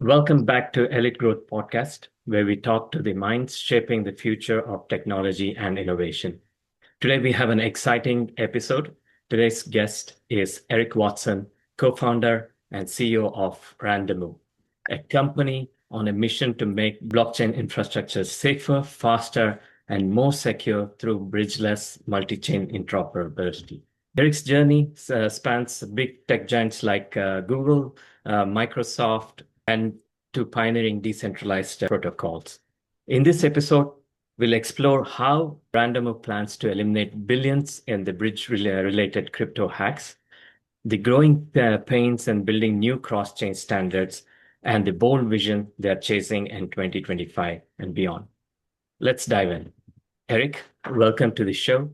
Welcome back to Elite Growth Podcast, where we talk to the minds shaping the future of technology and innovation. Today, we have an exciting episode. Today's guest is Erick Watson, co-founder and CEO of Randamu, a company on a mission to make blockchain infrastructure safer, faster, and more secure through bridgeless multi-chain interoperability. Eric's journey spans big tech giants like Google, Microsoft, and to pioneering decentralized protocols. In this episode, we'll explore how Randamu plans to eliminate billions in the bridge-related crypto hacks, the growing pains in building new cross-chain standards, and the bold vision they're chasing in 2025 and beyond. Let's dive in. Erick, welcome to the show.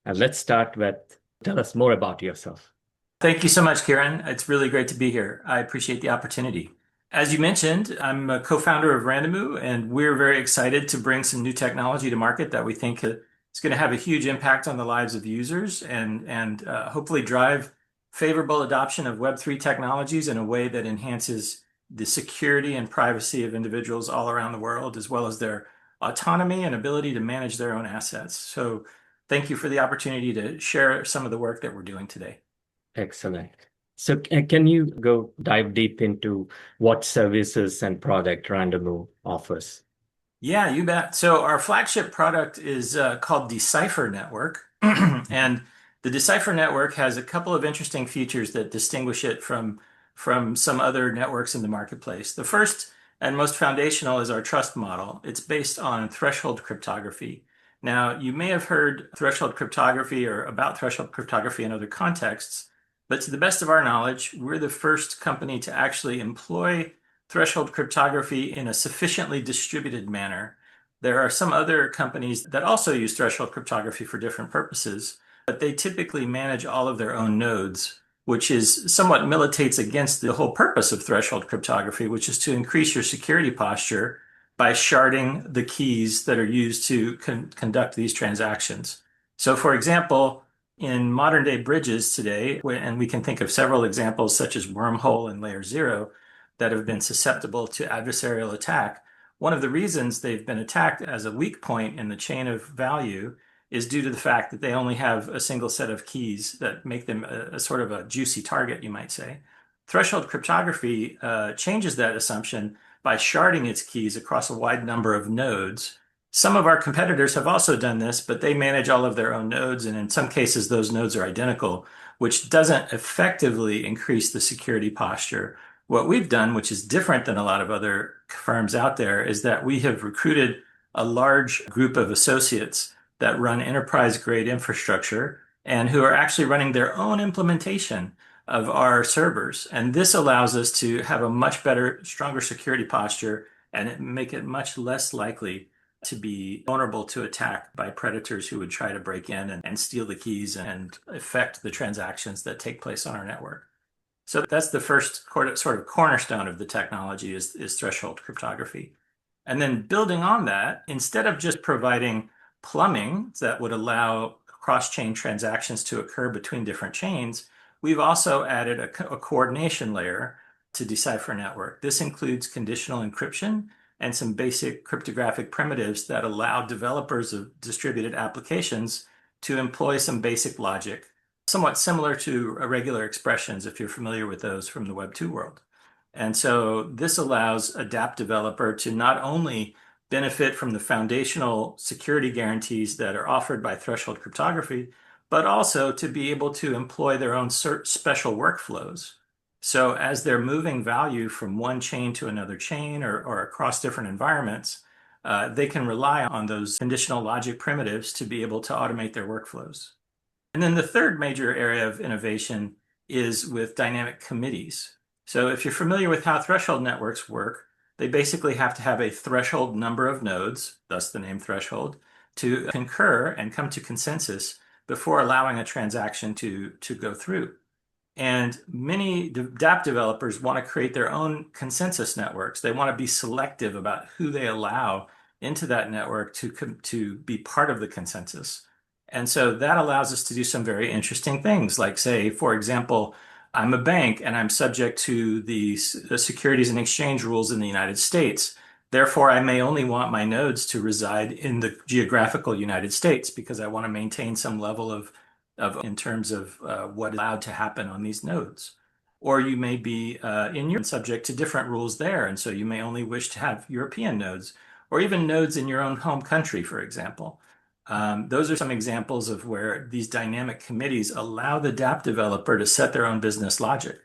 And let's start with tell us more about yourself. Thank you so much, Kieran. It's really great to be here. I appreciate the opportunity. As you mentioned, I'm a co-founder of Randamu, and we're very excited to bring some new technology to market that we think is going to have a huge impact on the lives of users and hopefully drive favorable adoption of Web3 technologies in a way that enhances the security and privacy of individuals all around the world, as well as their autonomy and ability to manage their own assets. So thank you for the opportunity to share some of the work that we're doing today. Excellent. So can you go dive deep into what services and product Randamu offers? Yeah, you bet. So our flagship product is called Decipher Network. And the Decipher Network has a couple of interesting features that distinguish it from some other networks in the marketplace. The first and most foundational is our trust model. It's based on threshold cryptography. Now, you may have heard threshold cryptography or about threshold cryptography in other contexts, but to the best of our knowledge, we're the first company to actually employ threshold cryptography in a sufficiently distributed manner. There are some other companies that also use threshold cryptography for different purposes, but they typically manage all of their own nodes, which is somewhat militates against the whole purpose of threshold cryptography, which is to increase your security posture by sharding the keys that are used to conduct these transactions. So for example, in modern day bridges today, and we can think of several examples such as Wormhole and Layer 0 that have been susceptible to adversarial attack, one of the reasons they've been attacked as a weak point in the chain of value is due to the fact that they only have a single set of keys that make them a sort of a juicy target, you might say. Threshold cryptography changes that assumption by sharding its keys across a wide number of nodes. Some of our competitors have also done this, but they manage all of their own nodes, and in some cases, those nodes are identical, which doesn't effectively increase the security posture. What we've done, which is different than a lot of other firms out there, is that we have recruited a large group of associates that run enterprise-grade infrastructure and who are actually running their own implementation of our servers. And this allows us to have a much better, stronger security posture and make it much less likely to be vulnerable to attack by predators who would try to break in and steal the keys and affect the transactions that take place on our network. So that's the first sort of cornerstone of the technology is threshold cryptography. And then building on that, instead of just providing plumbing that would allow cross-chain transactions to occur between different chains, we've also added a coordination layer to Decipher Network. This includes conditional encryption and some basic cryptographic primitives that allow developers of distributed applications to employ some basic logic, somewhat similar to irregular expressions, if you're familiar with those from the Web 2 world. And so this allows a dApp developer to not only benefit from the foundational security guarantees that are offered by threshold cryptography, but also to be able to employ their own special workflows. So as they're moving value from one chain to another chain or across different environments, they can rely on those conditional logic primitives to be able to automate their workflows. And then the third major area of innovation is with dynamic committees. So if you're familiar with how threshold networks work, they basically have to have a threshold number of nodes, thus the name threshold, to concur and come to consensus before allowing a transaction to go through. And many dApp developers want to create their own consensus networks. They want to be selective about who they allow into that network to be part of the consensus. And so that allows us to do some very interesting things, like say, for example, I'm a bank and I'm subject to the Securities and Exchange rules in the United States. Therefore, I may only want my nodes to reside in the geographical United States because I want to maintain some level of in terms of what is allowed to happen on these nodes. Or you may be in Europe subject to different rules there, and so you may only wish to have European nodes, or even nodes in your own home country, for example. Those are some examples of where these dynamic committees allow the dApp developer to set their own business logic.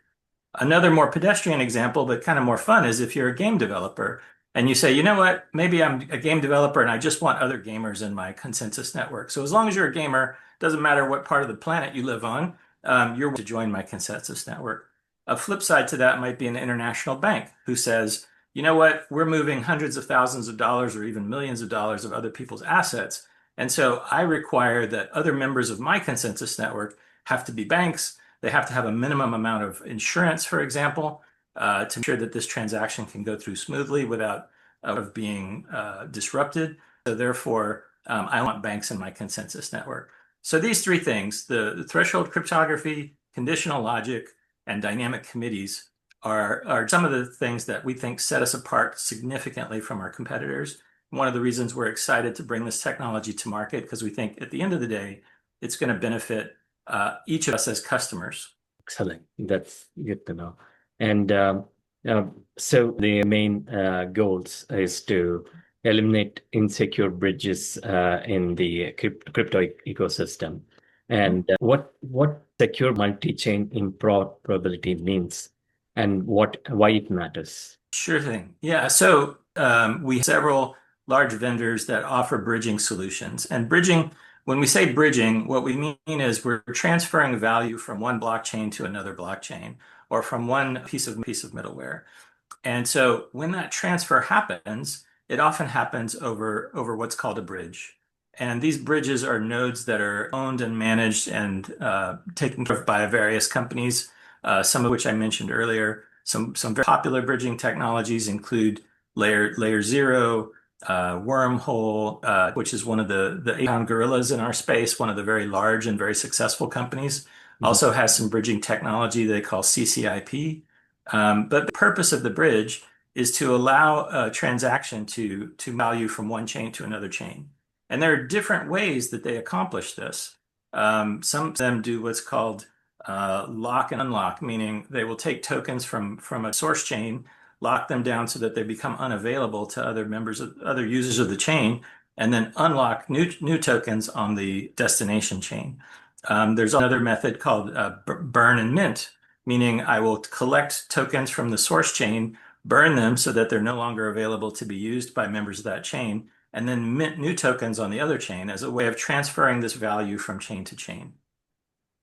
Another more pedestrian example, but kind of more fun, is if you're a game developer and you say, you know what, maybe I'm a game developer and I just want other gamers in my consensus network. So as long as you're a gamer, doesn't matter what part of the planet you live on, you're welcome to join my consensus network. A flip side to that might be an international bank who says, you know what, we're moving hundreds of thousands of dollars or even millions of dollars of other people's assets. And so I require that other members of my consensus network have to be banks. They have to have a minimum amount of insurance, for example, to ensure that this transaction can go through smoothly without of being disrupted. So therefore, I want banks in my consensus network. So these three things, the threshold cryptography, conditional logic, and dynamic committees are some of the things that we think set us apart significantly from our competitors. One of the reasons we're excited to bring this technology to market, because we think at the end of the day, it's going to benefit each of us as customers. Excellent. That's good to know. And uh, so the main goals is to eliminate insecure bridges in the crypto ecosystem. And what secure multi-chain interoperability means, and why it matters. Sure thing. Yeah. So we have several large vendors that offer bridging solutions. And bridging, when we say bridging, what we mean is we're transferring value from one blockchain to another blockchain or from one piece of middleware. And so when that transfer happens, it often happens over what's called a bridge. And these bridges are nodes that are owned and managed and taken care of by various companies, some of which I mentioned earlier. Some very popular bridging technologies include Layer Zero, Wormhole, which is one of the 8-pound gorillas in our space, one of the very large and very successful companies. Mhm. Also has some bridging technology they call CCIP. But the purpose of the bridge is to allow a transaction to value from one chain to another chain. And there are different ways that they accomplish this. Some of them do what's called lock and unlock, meaning they will take tokens from a source chain, lock them down so that they become unavailable to other users of the chain, and then unlock new tokens on the destination chain. There's another method called burn and mint, meaning I will collect tokens from the source chain, burn them so that they're no longer available to be used by members of that chain, and then mint new tokens on the other chain as a way of transferring this value from chain to chain.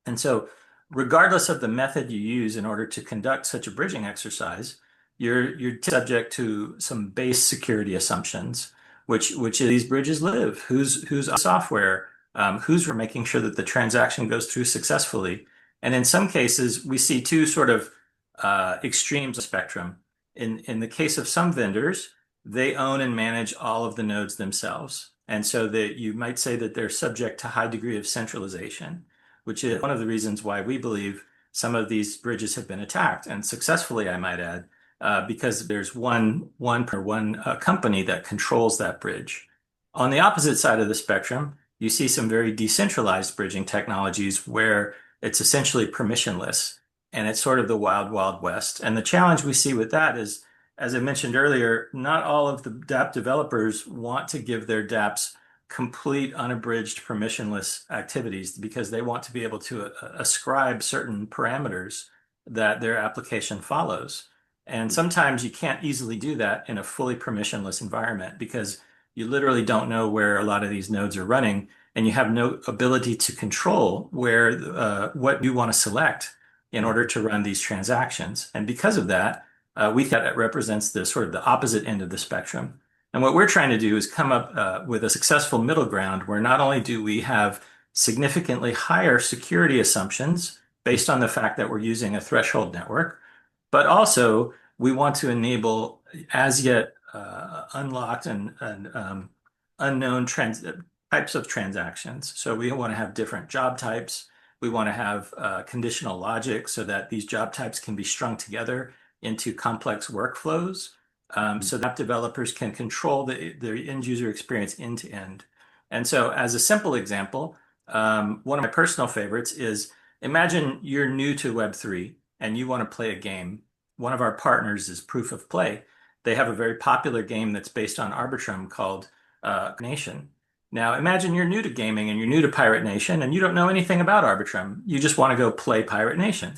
And so, regardless of the method you use in order to conduct such a bridging exercise, you're subject to some base security assumptions, which is these bridges live, who's software, who's making sure that the transaction goes through successfully. And in some cases, we see two sort of extremes of spectrum. In the case of some vendors, they own and manage all of the nodes themselves. And so that you might say that they're subject to high degree of centralization, which is one of the reasons why we believe some of these bridges have been attacked, and successfully, I might add, because there's one company that controls that bridge. On the opposite side of the spectrum, you see some very decentralized bridging technologies where it's essentially permissionless, and it's sort of the wild, wild west. And the challenge we see with that is, as I mentioned earlier, not all of the dApp developers want to give their dApps complete unabridged permissionless activities because they want to be able to ascribe certain parameters that their application follows. And sometimes you can't easily do that in a fully permissionless environment because you literally don't know where a lot of these nodes are running, and you have no ability to control where what you want to select in order to run these transactions. And because of that, we think that represents the sort of the opposite end of the spectrum. And what we're trying to do is come up with a successful middle ground where not only do we have significantly higher security assumptions based on the fact that we're using a threshold network, but also we want to enable as yet unlocked and unknown types of transactions. So we want to have different job types. We want to have conditional logic so that these job types can be strung together into complex workflows, so that developers can control the end user experience end to end. And so, as a simple example, one of my personal favorites is imagine you're new to Web3 and you want to play a game. One of our partners is Proof of Play. They have a very popular game that's based on Arbitrum called Nation. Now, imagine you're new to gaming and you're new to Pirate Nation and you don't know anything about Arbitrum. You just want to go play Pirate Nation.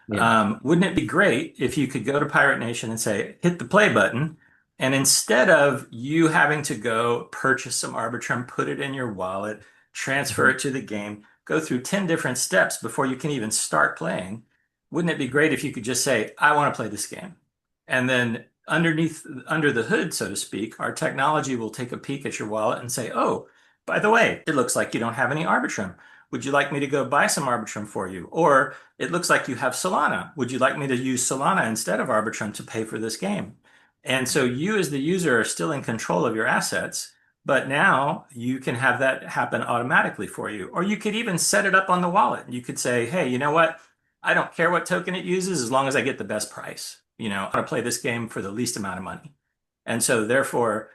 Yeah. Wouldn't it be great if you could go to Pirate Nation and say, hit the play button, and instead of you having to go purchase some Arbitrum, put it in your wallet, transfer Mhm. it to the game, go through 10 different steps before you can even start playing, wouldn't it be great if you could just say, I want to play this game? And then under the hood, so to speak, our technology will take a peek at your wallet and say, oh, by the way, it looks like you don't have any Arbitrum. Would you like me to go buy some Arbitrum for you? Or it looks like you have Solana. Would you like me to use Solana instead of Arbitrum to pay for this game? And so you as the user are still in control of your assets, but now you can have that happen automatically for you. Or you could even set it up on the wallet. You could say, hey, you know what? I don't care what token it uses as long as I get the best price. I want to play this game for the least amount of money. And so therefore,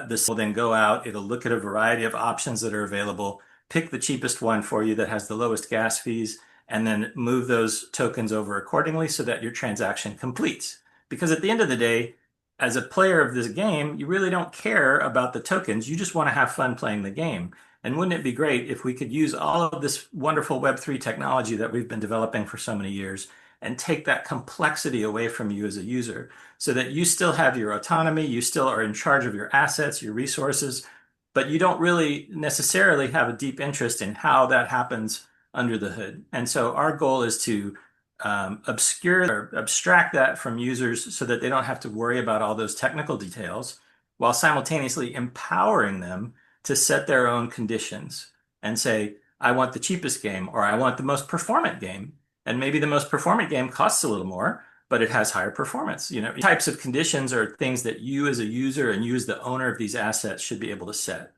this will then go out, it'll look at a variety of options that are available, pick the cheapest one for you that has the lowest gas fees, and then move those tokens over accordingly so that your transaction completes. Because at the end of the day, as a player of this game, you really don't care about the tokens. You just want to have fun playing the game. And wouldn't it be great if we could use all of this wonderful Web3 technology that we've been developing for so many years and take that complexity away from you as a user so that you still have your autonomy, you still are in charge of your assets, your resources, but you don't really necessarily have a deep interest in how that happens under the hood. And so our goal is to obscure or abstract that from users so that they don't have to worry about all those technical details while simultaneously empowering them to set their own conditions and say, I want the cheapest game or I want the most performant game. And maybe the most performant game costs a little more, but it has higher performance. Types of conditions are things that you as a user and you as the owner of these assets should be able to set.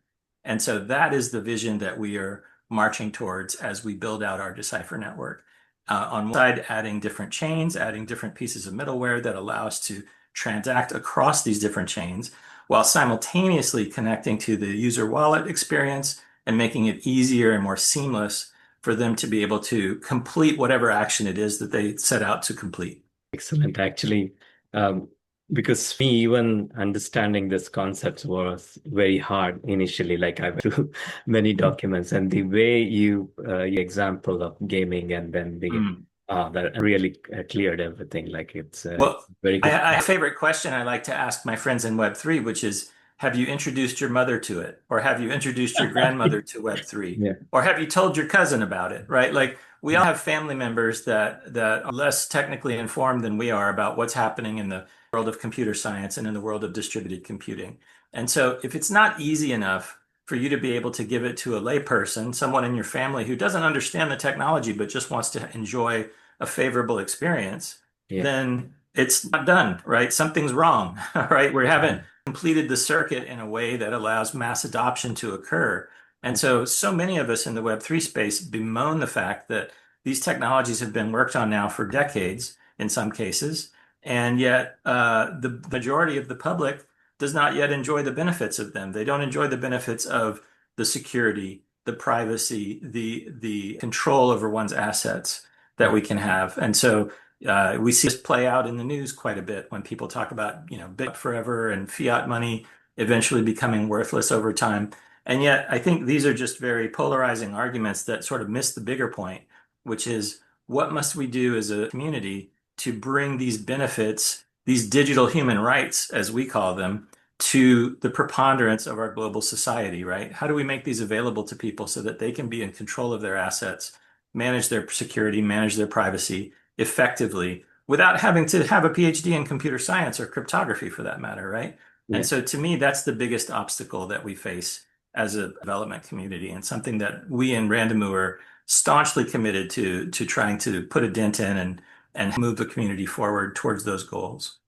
And so that is the vision that we are marching towards as we build out our Decipher network. On one side, adding different chains, adding different pieces of middleware that allow us to transact across these different chains while simultaneously connecting to the user wallet experience and making it easier and more seamless for them to be able to complete whatever action it is that they set out to complete. Excellent, actually. Um, because for me, even understanding this concept was very hard initially. Like I went through many documents, and the way you example of gaming, and then the Mm. that really cleared everything. Like it's Well, very I, good. I have a favorite question I like to ask my friends in Web3, which is, have you introduced your mother to it? Or have you introduced your grandmother to Web3? Yeah. Or have you told your cousin about it, right? Like we all have family members that are less technically informed than we are about what's happening in the world of computer science and in the world of distributed computing. And so if it's not easy enough for you to be able to give it to a layperson, someone in your family who doesn't understand the technology but just wants to enjoy a favorable experience, Yeah. then it's not done, right? Something's wrong, right? We haven't completed the circuit in a way that allows mass adoption to occur. And so many of us in the Web3 space bemoan the fact that these technologies have been worked on now for decades in some cases, and yet the majority of the public does not yet enjoy the benefits of them. They don't enjoy the benefits of the security, the privacy, the control over one's assets that we can have. And so we see this play out in the news quite a bit when people talk about, Bitcoin forever and fiat money eventually becoming worthless over time. And yet, I think these are just very polarizing arguments that sort of miss the bigger point, which is what must we do as a community to bring these benefits, these digital human rights, as we call them, to the preponderance of our global society, right? How do we make these available to people so that they can be in control of their assets, manage their security, manage their privacy effectively without having to have a PhD in computer science or cryptography for that matter, right? And Yeah. so to me, that's the biggest obstacle that we face as a development community and something that we in Randamu are staunchly committed to trying to put a dent in and move the community forward towards those goals.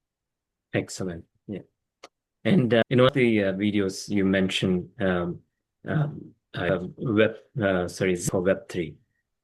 Excellent. Yeah. And in one of the videos you mentioned web sorry for Web3.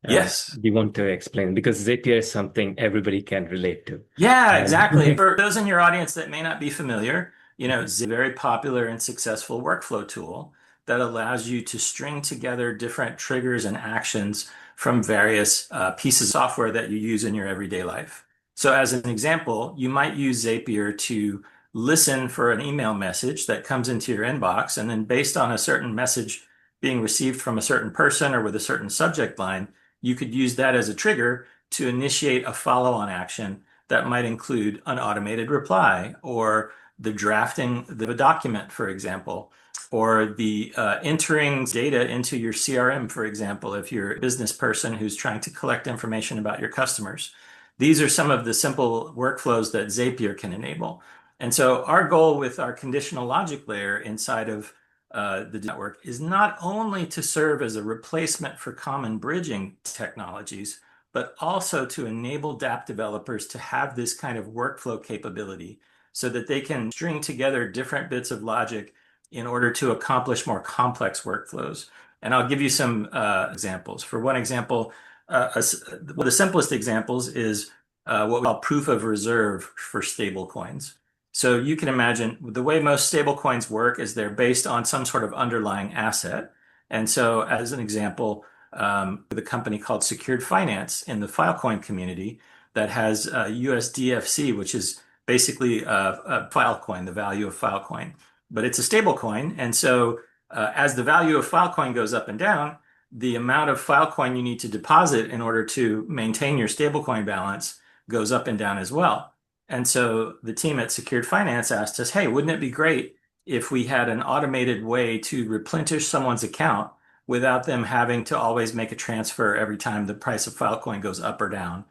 Yes. Do you want to explain? Because Zapier is something everybody can relate to. Yeah, exactly. Um, For those in your audience that may not be familiar, it's a very popular and successful workflow tool that allows you to string together different triggers and actions from various pieces of software that you use in your everyday life. So, as an example, you might use Zapier to listen for an email message that comes into your inbox, and then based on a certain message being received from a certain person or with a certain subject line, you could use that as a trigger to initiate a follow-on action that might include an automated reply or the drafting of a document, for example, or the entering data into your CRM, for example, if you're a business person who's trying to collect information about your customers. These are some of the simple workflows that Zapier can enable. And so our goal with our conditional logic layer inside of the network is not only to serve as a replacement for common bridging technologies, but also to enable DApp developers to have this kind of workflow capability so that they can string together different bits of logic in order to accomplish more complex workflows. And I'll give you some examples. For one example, one of the simplest examples is what we call proof of reserve for stablecoins. So you can imagine the way most stablecoins work is they're based on some sort of underlying asset. And so, as an example, with a company called Secured Finance in the Filecoin community that has USDFC, which is basically a Filecoin, the value of Filecoin. But it's a stable coin. And so as the value of Filecoin goes up and down, the amount of Filecoin you need to deposit in order to maintain your stablecoin balance goes up and down as well. And so the team at Secured Finance asked us, hey, wouldn't it be great if we had an automated way to replenish someone's account without them having to always make a transfer every time the price of Filecoin goes up or down?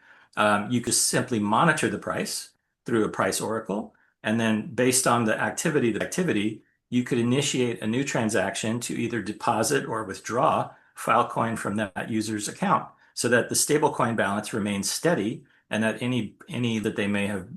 You could simply monitor the price through a price oracle, and then based on the activity, you could initiate a new transaction to either deposit or withdraw Filecoin from that user's account so that the stablecoin balance remains steady and that any that they may have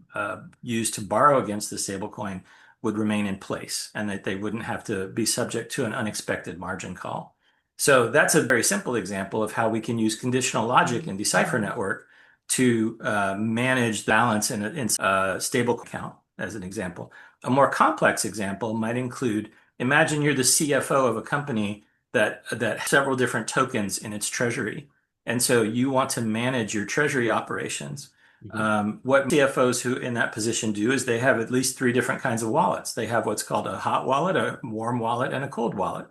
used to borrow against the stablecoin would remain in place and that they wouldn't have to be subject to an unexpected margin call. So that's a very simple example of how we can use conditional logic in Decipher Network to manage the balance in a stable account, as an example. A more complex example might include, imagine you're the CFO of a company that has several different tokens in its treasury. And so you want to manage your treasury operations. mhm, What CFOs who in that position do is they have at least three different kinds of wallets. They have what's called a hot wallet, a warm wallet, and a cold wallet.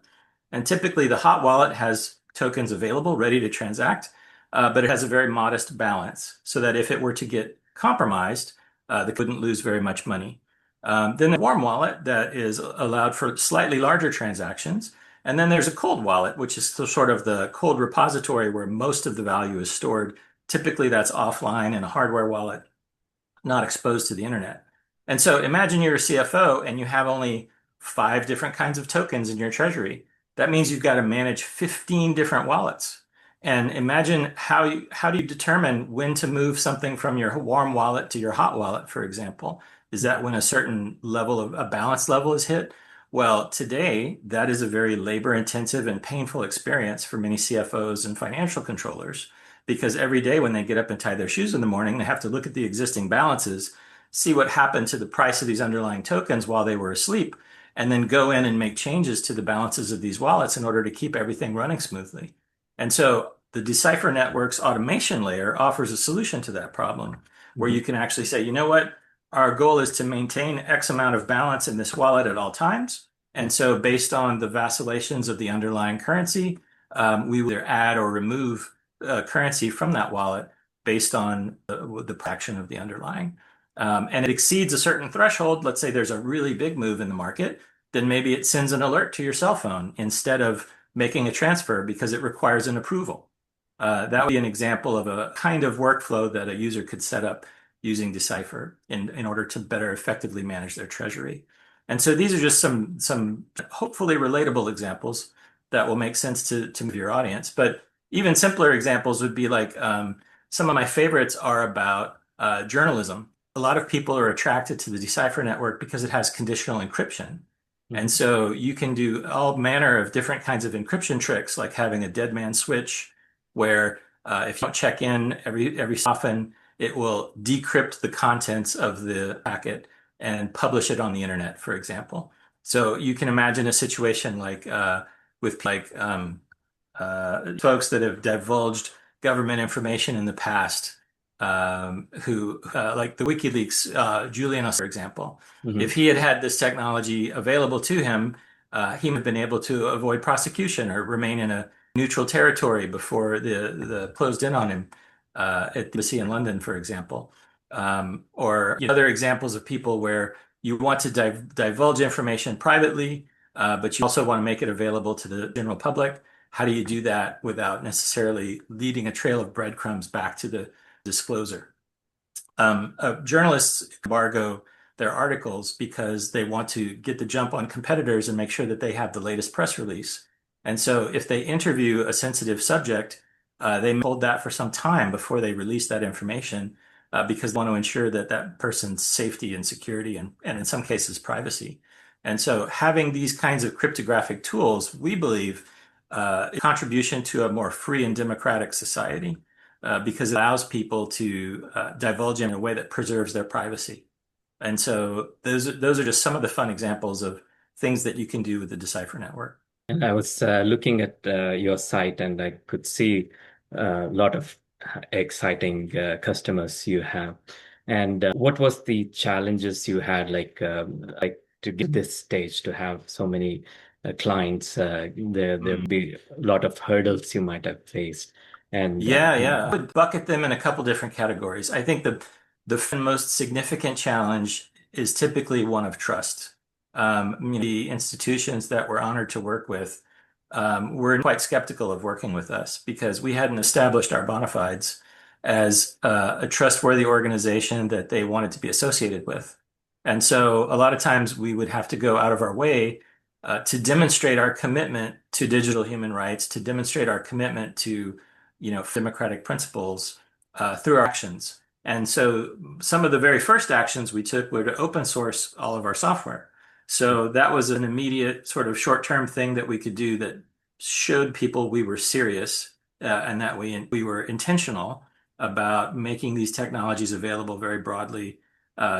And typically the hot wallet has tokens available, ready to transact, but it has a very modest balance so that if it were to get compromised, they couldn't lose very much money. Then the warm wallet that is allowed for slightly larger transactions. And then there's a cold wallet, which is sort of the cold repository where most of the value is stored. Typically, that's offline in a hardware wallet, not exposed to the internet. And so imagine you're a CFO and you have only 5 different kinds of tokens in your treasury. That means you've got to manage 15 different wallets. And imagine how do you determine when to move something from your warm wallet to your hot wallet, for example? Is that when a certain level of a balance level is hit? Well, today, that is a very labor intensive and painful experience for many CFOs and financial controllers because every day when they get up and tie their shoes in the morning, they have to look at the existing balances, see what happened to the price of these underlying tokens while they were asleep, and then go in and make changes to the balances of these wallets in order to keep everything running smoothly. And so the Decipher Network's automation layer offers a solution to that problem where mhm, you can actually say, you know what? Our goal is to maintain X amount of balance in this wallet at all times. And so based on the vacillations of the underlying currency, we will either add or remove currency from that wallet based on the action of the underlying. And it exceeds a certain threshold. Let's say there's a really big move in the market, then maybe it sends an alert to your cell phone instead of making a transfer because it requires an approval. That would be an example of a kind of workflow that a user could set up using Decipher in order to better effectively manage their treasury. And so these are just some hopefully relatable examples that will make sense to your audience. But even simpler examples would be like some of my favorites are about journalism. A lot of people are attracted to the Decipher network because it has conditional encryption. And mhm, so you can do all manner of different kinds of encryption tricks, like having a dead man switch, where If you don't check in every so often, it will decrypt the contents of the packet and publish it on the internet, for example. So you can imagine a situation like with folks that have divulged government information in the past, who like the WikiLeaks Julian Assange, for example. Hmm. If he had had this technology available to him, he would have been able to avoid prosecution or remain in a neutral territory before the closed in on him at the embassy in London, for example. Or other examples of people where you want to divulge information privately, but you also want to make it available to the general public. How do you do that without necessarily leading a trail of breadcrumbs back to the disclosure? Journalists embargo their articles because they want to get the jump on competitors and make sure that they have the latest press release. And so if they interview a sensitive subject, they may hold that for some time before they release that information because they want to ensure that that person's safety and security and in some cases privacy. And so having these kinds of cryptographic tools, we believe, contribution to a more free and democratic society because it allows people to divulge in a way that preserves their privacy. And so those are just some of the fun examples of things that you can do with the Decipher network. And I was looking at your site, and I could see a lot of exciting customers you have. And what was the challenges you had, like to get this stage to have so many clients? There be a lot of hurdles you might have faced, and Yeah. I would bucket them in a couple different categories. I think the most significant challenge is typically one of trust. The institutions that we're honored to work with were quite skeptical of working with us because we hadn't established our bona fides as a trustworthy organization that they wanted to be associated with. And so a lot of times we would have to go out of our way to demonstrate our commitment to digital human rights, to demonstrate our commitment to, democratic principles through our actions. And so some of the very first actions we took were to open source all of our software. So that was an immediate sort of short-term thing that we could do that showed people we were serious and that we were intentional about making these technologies available very broadly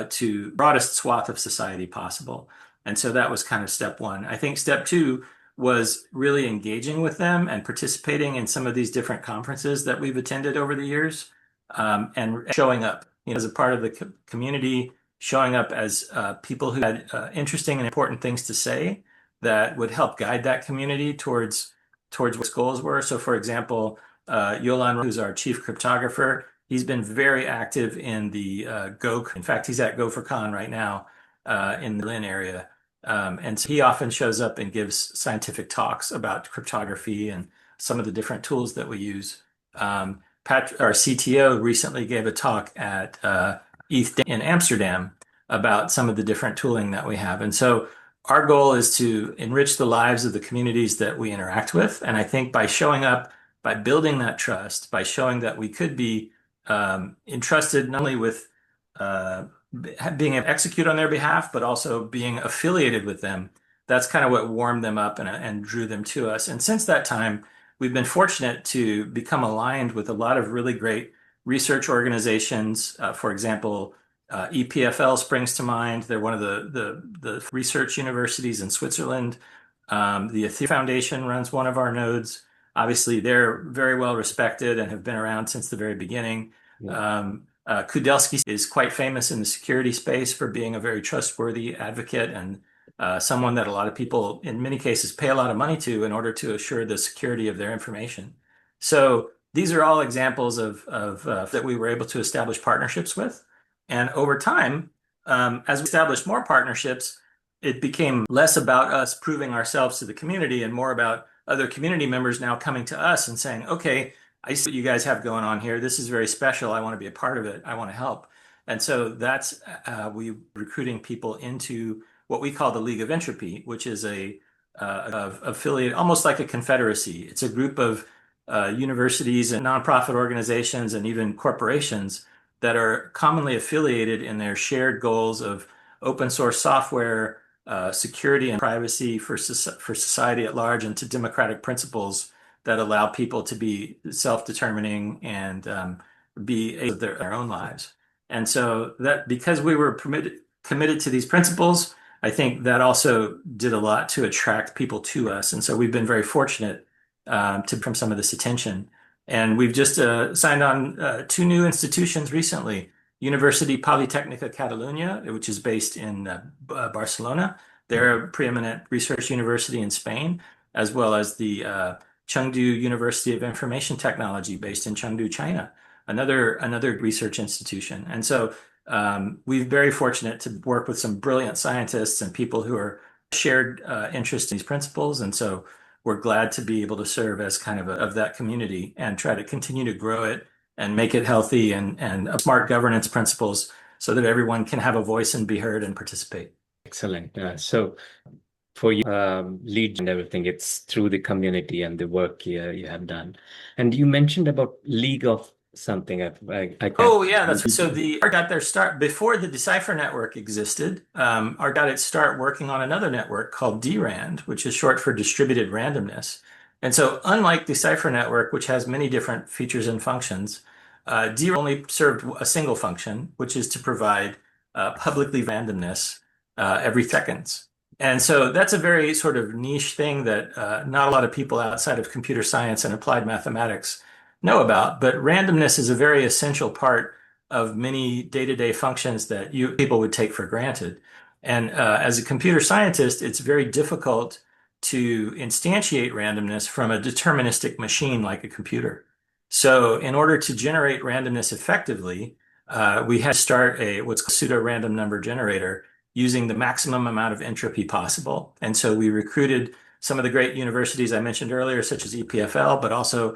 to broadest swath of society possible. And so that was kind of step one. I think step two was really engaging with them and participating in some of these different conferences that we've attended over the years, and showing up, as a part of the community, showing up as people who had interesting and important things to say that would help guide that community towards what goals were. So, for example, Yolan, who's our chief cryptographer, he's been very active in the Go. In fact, he's at Go for Con right now in the Berlin area. And so he often shows up and gives scientific talks about cryptography and some of the different tools that we use. Our CTO recently gave a talk at ETH in Amsterdam about some of the different tooling that we have. And so our goal is to enrich the lives of the communities that we interact with. And I think by showing up, by building that trust, by showing that we could be entrusted not only with being able to execute on their behalf, but also being affiliated with them. That's kind of what warmed them up and drew them to us. And since that time, we've been fortunate to become aligned with a lot of really great research organizations. For example, EPFL springs to mind. They're one of the research universities in Switzerland. The Ethereum Foundation runs one of our nodes. Obviously, they're very well respected and have been around since the very beginning. yeah. Kudelski is quite famous in the security space for being a very trustworthy advocate and someone that a lot of people, in many cases, pay a lot of money to in order to assure the security of their information. So these are all examples of that we were able to establish partnerships with. And over time, as we established more partnerships, it became less about us proving ourselves to the community and more about other community members now coming to us and saying, okay, I see what you guys have going on here. This is very special. I want to be a part of it. I want to help. And so that's we recruiting people into what we call the League of Entropy, which is of affiliate, almost like a confederacy. It's a group of universities and nonprofit organizations and even corporations that are commonly affiliated in their shared goals of open source software, security and privacy for society at large, and to democratic principles that allow people to be self-determining and be able to their own lives. And so that because we were committed to these principles, I think that also did a lot to attract people to us. And so we've been very fortunate to from some of this attention. And we've just signed on two new institutions recently. University Politècnica Catalunya, which is based in Barcelona. They're a preeminent research university in Spain, as well as the Chengdu University of Information Technology based in Chengdu, China, another research institution. And so we're very fortunate to work with some brilliant scientists and people who are shared interest in these principles. And so we're glad to be able to serve as kind of that community and try to continue to grow it and make it healthy and smart governance principles so that everyone can have a voice and be heard and participate. Excellent. So for you, lead and everything, it's through the community and the work you have done. And you mentioned about League of something. I can't. Oh yeah, that's so the ARC got their start before the Decipher network existed. ARC got its start working on another network called DRAND, which is short for distributed randomness. And so, unlike Decipher network, which has many different features and functions, DRAND only served a single function, which is to provide publicly randomness every seconds. And so that's a very sort of niche thing that not a lot of people outside of computer science and applied mathematics know about, but randomness is a very essential part of many day-to-day functions that people would take for granted. And as a computer scientist, it's very difficult to instantiate randomness from a deterministic machine like a computer. So in order to generate randomness effectively, we had to start what's called a pseudo-random number generator using the maximum amount of entropy possible. And so we recruited some of the great universities I mentioned earlier, such as EPFL, but also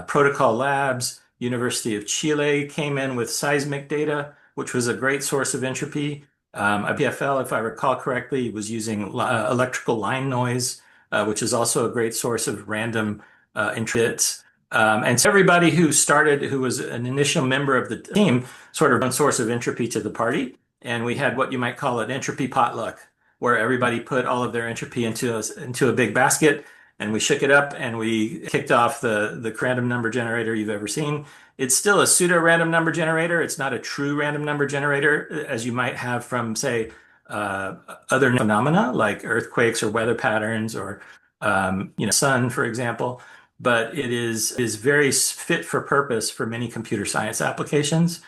Protocol Labs, University of Chile came in with seismic data, which was a great source of entropy. EPFL, if I recall correctly, was using electrical line noise, which is also a great source of random entropy. And so everybody who was an initial member of the team, sort of one source of entropy to the party. And we had what you might call an entropy potluck, where everybody put all of their entropy into a big basket, and we shook it up and we kicked off the random number generator you've ever seen. It's still a pseudo random number generator. It's not a true random number generator, as you might have from, say, other phenomena like earthquakes or weather patterns or sun, for example. But it is very fit for purpose for many computer science applications.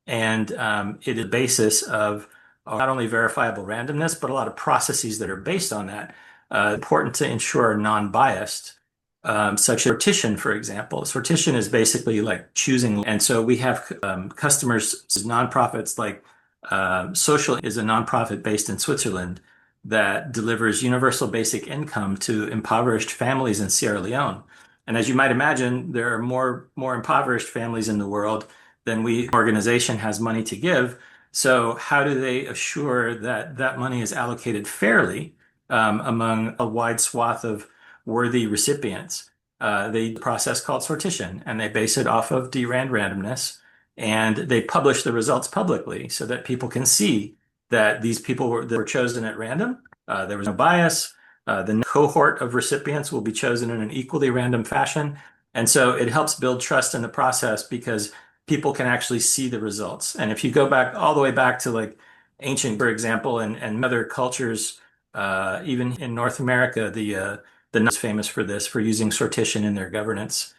And it is the basis of not only verifiable randomness, but a lot of processes that are based on that. Important to ensure non-biased, such as sortition, for example. Sortition is basically like choosing. And so we have customers, nonprofits like Social is a nonprofit based in Switzerland that delivers universal basic income to impoverished families in Sierra Leone. And as you might imagine, there are more impoverished families in the world than organization has money to give. So how do they assure that that money is allocated fairly among a wide swath of worthy recipients? They process called sortition, and they base it off of DRAND randomness, and they publish the results publicly so that people can see that these people were chosen at random. There was no bias. The cohort of recipients will be chosen in an equally random fashion. And so it helps build trust in the process because people can actually see the results. And if you go back all the way back to like ancient, for example, and other cultures, even in North America, the is famous for this, for using sortition in their governance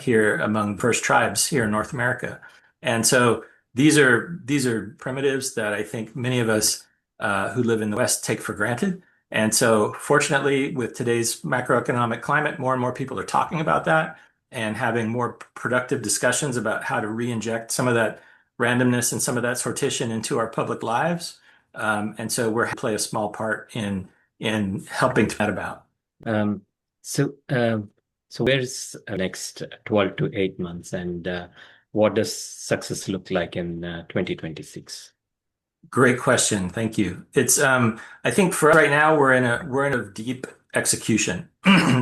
here among first tribes here in North America. And so these are primitives that I think many of us who live in the West take for granted. And so fortunately, with today's macroeconomic climate, more and more people are talking about that and having more productive discussions about how to re-inject some of that randomness and some of that sortition into our public lives. And so we're play a small part in helping to that about. So where's the next 12 to 8 months, and what does success look like in 2026? Great question. Thank you. It's I think for right now we're in a deep execution.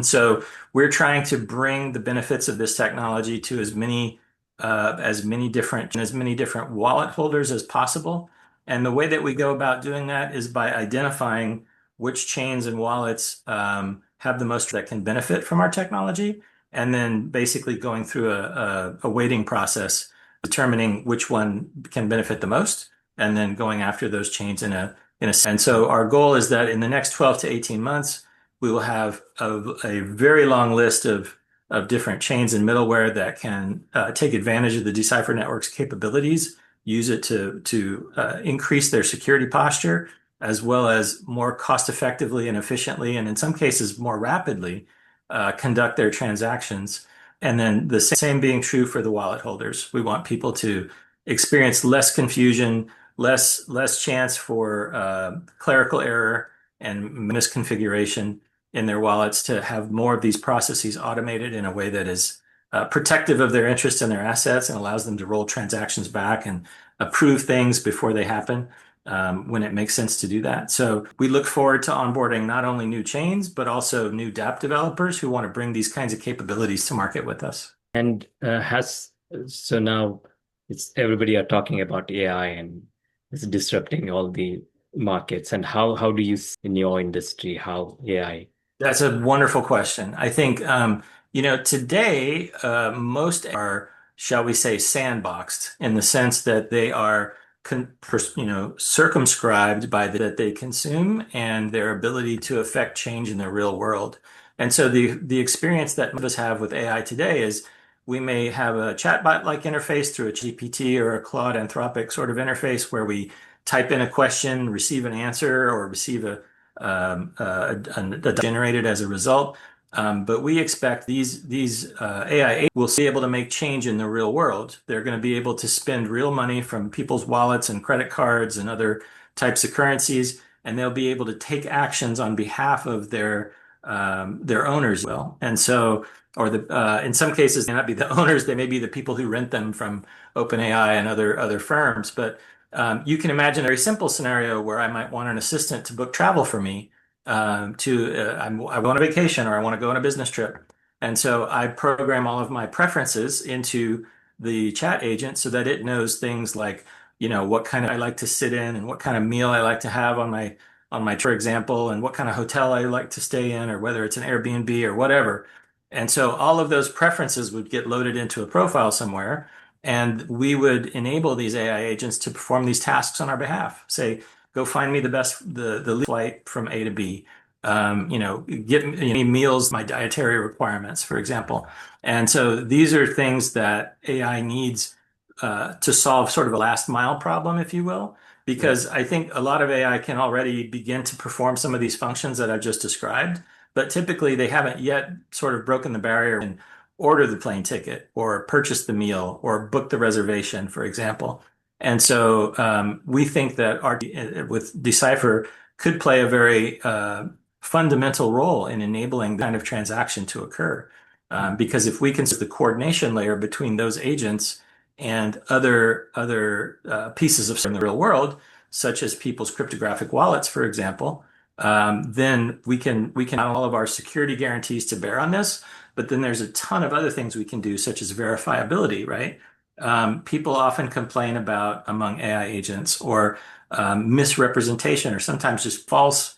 So we're trying to bring the benefits of this technology to as many different wallet holders as possible. And the way that we go about doing that is by identifying which chains and wallets have the most that can benefit from our technology, and then basically going through a weighting process, determining which one can benefit the most, and then going after those chains and so our goal is that in the next 12 to 18 months, we will have a very long list of different chains and middleware that can take advantage of the Decipher network's capabilities, use it to increase their security posture, as well as more cost effectively and efficiently, and in some cases more rapidly, conduct their transactions. And then the same being true for the wallet holders. We want people to experience less confusion, less chance for clerical error and misconfiguration in their wallets, to have more of these processes automated in a way that is protective of their interests and their assets and allows them to roll transactions back and approve things before they happen when it makes sense to do that. So we look forward to onboarding not only new chains, but also new dApp developers who want to bring these kinds of capabilities to market with us. And so now it's everybody are talking about AI and it's disrupting all the markets. And how do you see in your industry how AI? That's a wonderful question. I think, today, most are, shall we say, sandboxed in the sense that they are, circumscribed by that they consume and their ability to affect change in the real world. And so the experience that most of us have with AI today is we may have a chatbot-like interface through a GPT or a Claude Anthropic sort of interface where we type in a question, receive an answer, or receive a generated as a result. But we expect these AI will be able to make change in the real world. They're going to be able to spend real money from people's wallets and credit cards and other types of currencies, and they'll be able to take actions on behalf of their owners. And so, or in some cases, they may not be the owners; they may be the people who rent them from OpenAI and other firms. But you can imagine a very simple scenario where I might want an assistant to book travel for me I go on a vacation or I want to go on a business trip. And so I program all of my preferences into the chat agent so that it knows things like, what kind of I like to sit in and what kind of meal I like to have on my, for example, and what kind of hotel I like to stay in, or whether it's an Airbnb or whatever. And so all of those preferences would get loaded into a profile somewhere, and we would enable these AI agents to perform these tasks on our behalf. Say, go find me the least flight from A to B. Get me meals, my dietary requirements, for example. And so these are things that AI needs to solve sort of a last mile problem, if you will, because I think a lot of AI can already begin to perform some of these functions that I've just described, but typically they haven't yet sort of broken the barrier and order the plane ticket or purchase the meal or book the reservation, for example. And so we think that with Decipher could play a very fundamental role in enabling the kind of transaction to occur. Because if we can see the coordination layer between those agents and other pieces of in the real world, such as people's cryptographic wallets, for example, then we can have all of our security guarantees to bear on this. But then there's a ton of other things we can do, such as verifiability, right? People often complain about among AI agents or misrepresentation or sometimes just false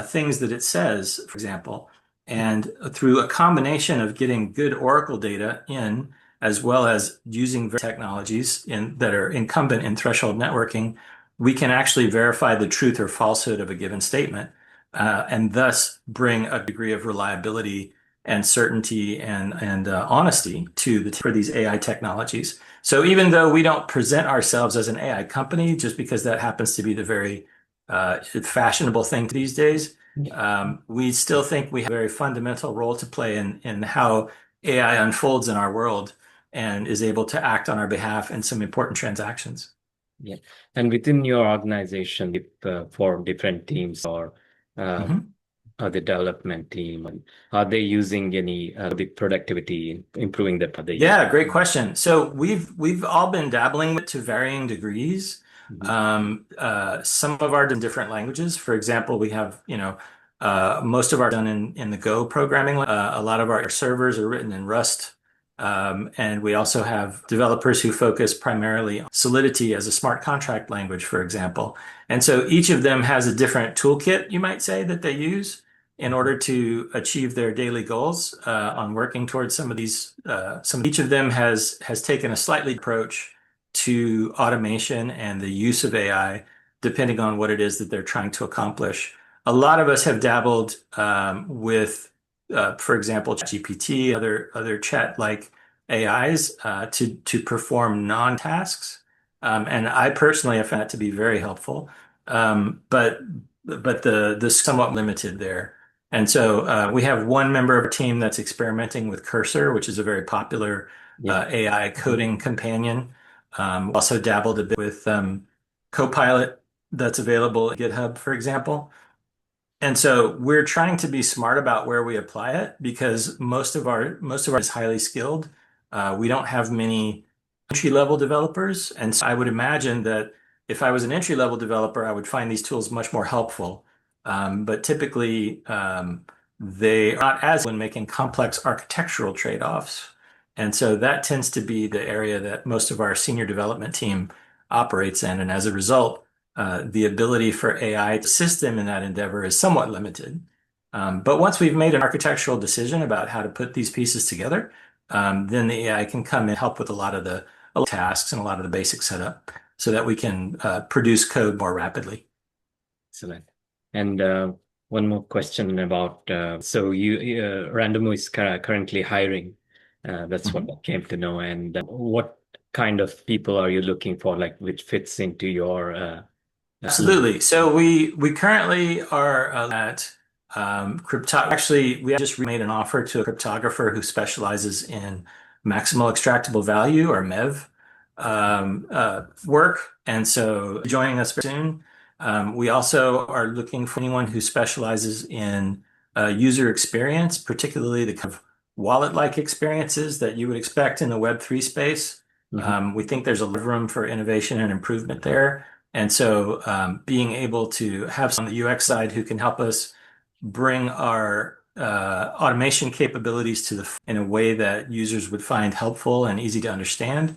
things that it says, for example. And through a combination of getting good Oracle data in, as well as using technologies that are incumbent in threshold networking, we can actually verify the truth or falsehood of a given statement, and thus bring a degree of reliability and certainty and honesty for these AI technologies. So even though we don't present ourselves as an AI company, just because that happens to be the very fashionable thing these days, we still think we have a very fundamental role to play in how AI unfolds in our world and is able to act on our behalf in some important transactions. Yeah. And within your organization, for different teams or the development team, are they using any the productivity, improving the Yeah, great question. So we've all been dabbling with to varying degrees. Some of our different languages. For example, we have, most of our done in the Go programming. A lot of our servers are written in Rust. And we also have developers who focus primarily on Solidity as a smart contract language, for example. And so each of them has a different toolkit, you might say, that they use. in order to achieve their daily goals on working towards some of these. Each of them has taken a slightly approach to automation and the use of AI, depending on what it is that they're trying to accomplish. A lot of us have dabbled with, for example, GPT, other chat-like AIs to perform non-tasks, and I personally have found that to be very helpful. But the somewhat limited there. And so we have one member of our team that's experimenting with Cursor, which is a very popular Yeah. AI coding companion. Also dabbled a bit with Copilot that's available at GitHub, for example. And so we're trying to be smart about where we apply it because most of our is highly skilled. We don't have many entry-level developers, and so I would imagine that if I was an entry-level developer, I would find these tools much more helpful. But typically, they are not as when making complex architectural trade-offs. And so that tends to be the area that most of our senior development team operates in. And as a result, the ability for AI to assist them in that endeavor is somewhat limited. But once we've made an architectural decision about how to put these pieces together, then the AI can come and help with a lot of the tasks and a lot of the basic setup so that we can produce code more rapidly. Excellent. And one more question about so Randamu is currently hiring. That's what I came to know. And what kind of people are you looking for, like which fits into your Absolutely. So we currently are at crypto. Actually, we just made an offer to a cryptographer who specializes in maximal extractable value or MEV work, and so joining us soon. We also are looking for anyone who specializes in user experience, particularly the kind of wallet-like experiences that you would expect in the Web3 space. We think there's a lot of room for innovation and improvement there. And so being able to have someone on the UX side who can help us bring our automation capabilities in a way that users would find helpful and easy to understand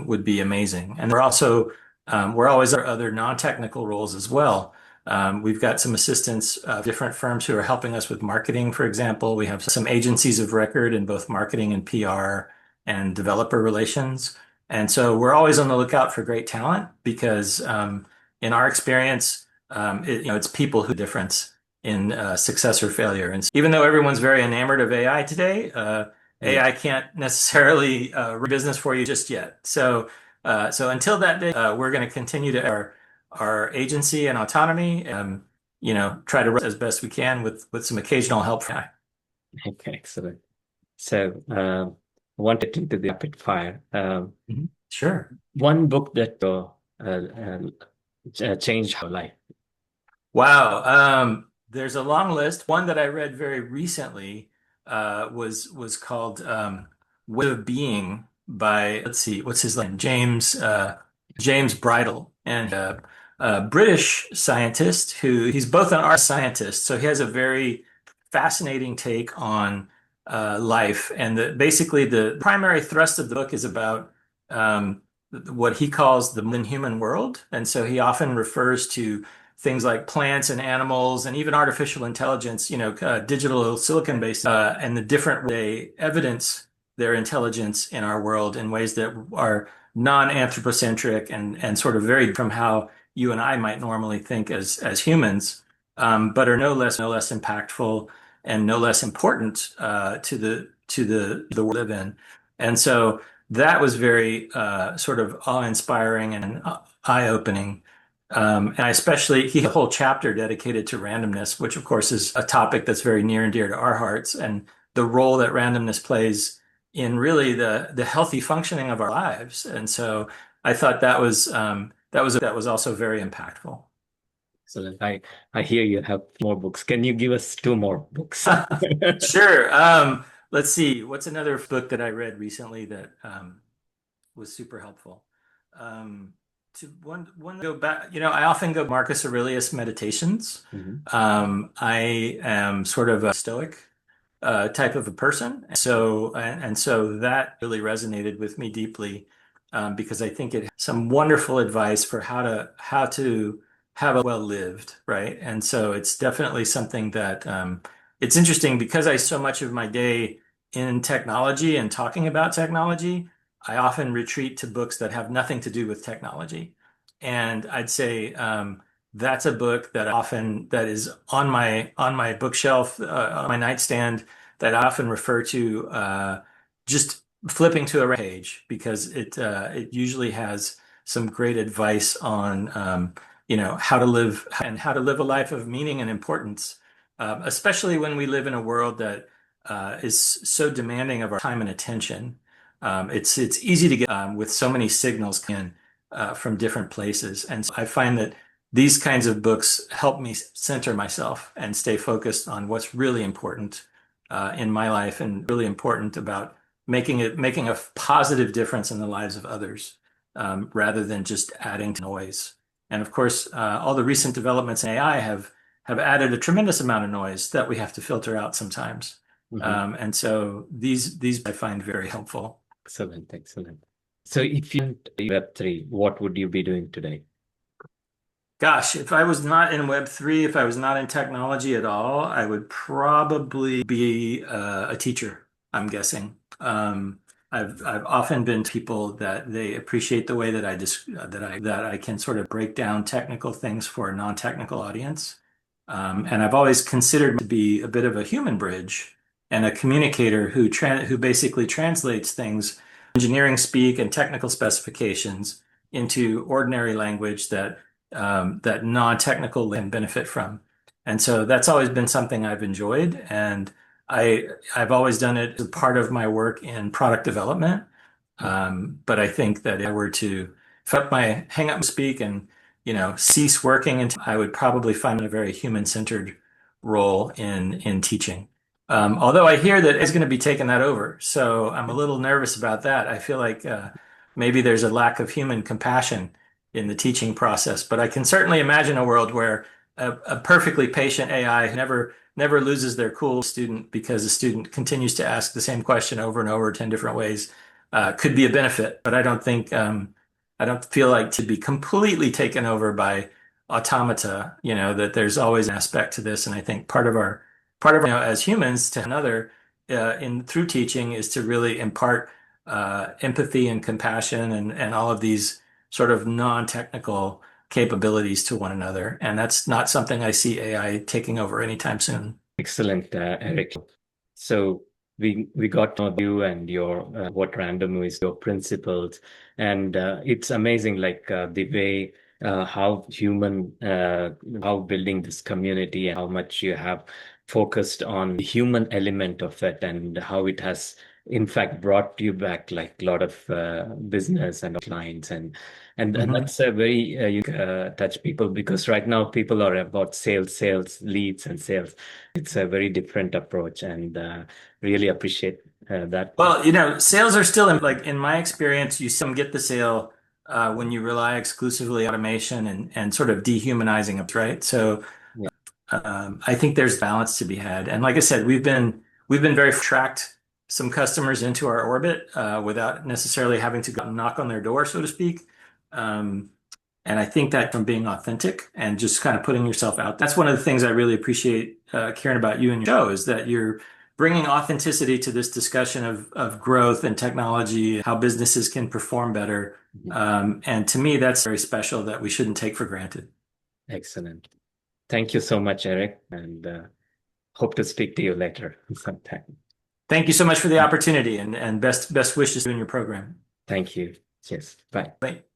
would be amazing. And we're always other non-technical roles as well. We've got some assistants of different firms who are helping us with marketing, for example. We have some agencies of record in both marketing and PR and developer relations. And so we're always on the lookout for great talent because in our experience, it's people who difference in success or failure. And so even though everyone's very enamored of AI today, AI can't necessarily run business for you just yet. So until that day, we're going to continue to our agency and autonomy, and try to run as best we can with some occasional help from AI. Okay, excellent. So I want to get into the rapid fire. Sure. One book that changed your life. Wow. There's a long list. One that I read very recently was called Way of Being by, let's see, what's his name? James Bridle, and a British scientist he's both an art scientist, so he has a very fascinating take on life. And basically the primary thrust of the book is about what he calls the human world. And so he often refers to things like plants and animals and even artificial intelligence, digital silicon-based, and the different way evidence their intelligence in our world in ways that are non-anthropocentric and sort of very from how you and I might normally think as humans, but are no less impactful and no less important to the world we live in. And so that was very sort of awe-inspiring and eye-opening. And I especially, he had a whole chapter dedicated to randomness, which of course is a topic that's very near and dear to our hearts, and the role that randomness plays in really the healthy functioning of our lives. And so I thought that was also very impactful. So I hear you have more books. Can you give us two more books? Sure. Let's see. What's another book that I read recently that was super helpful? To one go back, I often go Marcus Aurelius Meditations. I am sort of a stoic type of a person, so that really resonated with me deeply because I think it has some wonderful advice for how to have a well lived, right? And so it's definitely something that it's interesting because I so much of my day in technology and talking about technology, I often retreat to books that have nothing to do with technology. And I'd say that's a book that often that is on my bookshelf, on my nightstand, that I often refer to just flipping to a page because it usually has some great advice on how to live and how to live a life of meaning and importance, especially when we live in a world that is so demanding of our time and attention. It's easy to get with so many signals in from different places, and so I find that these kinds of books help me center myself and stay focused on what's really important in my life and really important about making a positive difference in the lives of others rather than just adding to noise. And of course, all the recent developments in AI have added a tremendous amount of noise that we have to filter out sometimes. Mhm. And so these I find very helpful. Excellent, excellent. So if you went Web3, what would you be doing today? Gosh, if I was not in Web3, if I was not in technology at all, I would probably be a teacher, I'm guessing. I've often been to people that they appreciate the way that that I can sort of break down technical things for a non-technical audience. And I've always considered to be a bit of a human bridge and a communicator who basically translates things, engineering speak and technical specifications into ordinary language that non-technical can benefit from. And so that's always been something I've enjoyed. And I've always done it as part of my work in product development. But I think that if I were to hang up and speak and, cease working, and I would probably find a very human-centered role in teaching. Although I hear that it's going to be taking that over. So I'm a little nervous about that. I feel like maybe there's a lack of human compassion in the teaching process. But I can certainly imagine a world where a perfectly patient AI never loses their cool student because the student continues to ask the same question over and over 10 different ways could be a benefit. But I don't feel like to be completely taken over by automata, that there's always an aspect to this. And I think part of as humans to another in through teaching is to really impart empathy and compassion and all of these sort of non-technical capabilities to one another. And that's not something I see AI taking over anytime soon. Excellent, Eric. So we got to know you and your what Randamu is, your principles, and it's amazing, like the way how building this community and how much you have focused on the human element of it and how it has in fact brought you back like a lot of business and clients and Mhm. that's a very unique touch people because right now people are about sales, leads, and sales. It's a very different approach, and really appreciate that. Well, sales are still in my experience, you some get the sale when you rely exclusively on automation and sort of dehumanizing it, right? So Yeah, I think there's balance to be had. And like I said, we've been very tracked some customers into our orbit without necessarily having to go and knock on their door, so to speak. Um, and I think that from being authentic and just kind of putting yourself out, that's one of the things I really appreciate, Karen, about you and your show is that you're bringing authenticity to this discussion of growth and technology, how businesses can perform better. mhm. And to me, that's very special that we shouldn't take for granted. Excellent. Thank you so much, Eric, and hope to speak to you later sometime. Thank you so much for the opportunity and best wishes in your program. Thank you. Yes. Bye. Bye.